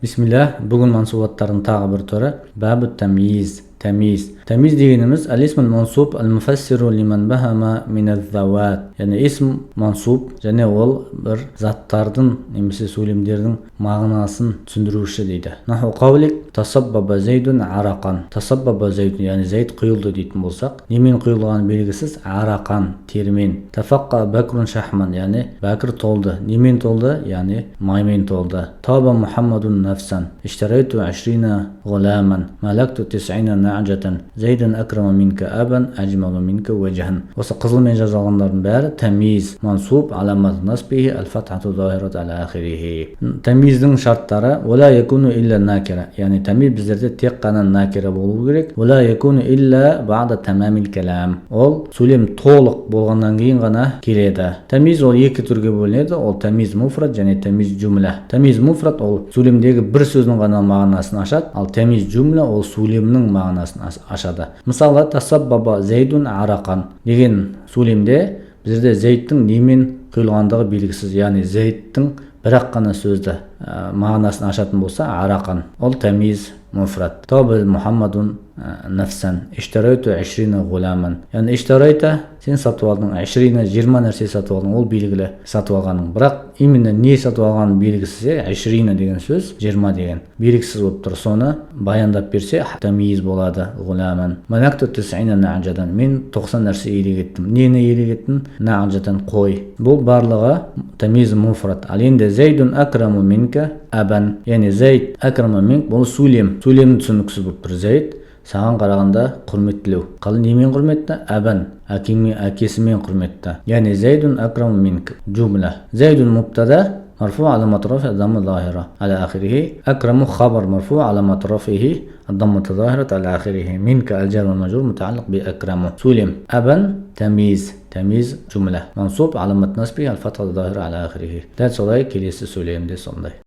Bismillah, бүгін мансубаттардың тағы бір түрі бабу тамиз. Тамиз дегеніміз алисмул мансуб ал-муфассиру лиман бахама миназ-зават. Яғни исм мансуб және ол бір заттардың немесе сөйлемдердің мағынасын түсіндіруші дейді. Наху қаулик тасаббаба зайдун арақан. Тасаббаба зайдун, яғни зайд құйылды дейтін болсақ, немен құйылғаны белгісіз, арақан термен. Тафаққа бәкрун шахман, яғни бәкір толды. Немен толды? Яғни маймен толды. Таба Мухаммадун нафсан. Иштарайту 20 ғуламан. Малакту 90 нәжатан. Зайдан акрама минка абан, ажмалу минка вajhan. Осы қызылмен жазылғандардың бәрі тамиз, мансуб, аламат насбихи, аль-фатхату захират аля ахирихи. Тамиздің шарттары вала якуну илля накира. Яғни тамиз біздерде тек қана накира болу керек. Вала якуну илля баъда тамамил калам. Ол сөйлем толық болғаннан кейін ғана келеді. Тамиз ол екі түрге бөлінеді. Ол тамиз муфрат және тамиз жумла. Тамиз муфрат ол сөйлемдегі бір сөздің ғана мағынасын ашады, ал тамиз жумла ол сөйлемнің мағынасын ашады. Мысалы, тасаббаба зайдун арақан деген сөйлемде біздерде зайдтың немен құйылғандығы белгісіз, яғни зайдтың бірақ қана сөзді мағынасын ашатын болса, арақан ол тамиз муфрат. Таба Мухаммадун нафсан. Иштарайту 20 ғуламан. Яғни иштарайта сен сатып алдың, 20 нәрсе сатып алдың, ол белгілі сатып алғаның. Бірақ именно не сатып алғанын белгісіз, 20 деген сөз 20 деген белгісіз болып тұр. Соны баяндап берсе тамиз болады, ғуламан. Малакту 90 нәжадан. Мен 90 нәрсе иелік еттім. Нені иелік еттім? Нәжадан қой. Бұл барлығы тамиз муфрат. Ал енді зайдун акраму минка абан. Яғни зайд акраму минк бұл сөйлем. Сөйлемнің түсініксіз болып тұр. Зайд саған қарағанда құрметтілеу. Қал немен құрметті? Абан, әкесімен құрметті. Яғни зайдун акраму минк жумла. Зайдун мубтада مرفوع علامة رفعه الضمة الظاهرة على آخره. أكرم خبر مرفوع علامة رفعه الضمة الظاهرة على آخره. منك الجار والمجرور متعلق بأكرم. سلم أبا تمييز جملة منصوب علامة نصبه الفتحة الظاهرة على آخره. ده صلاة كليس سلم ده صلاة.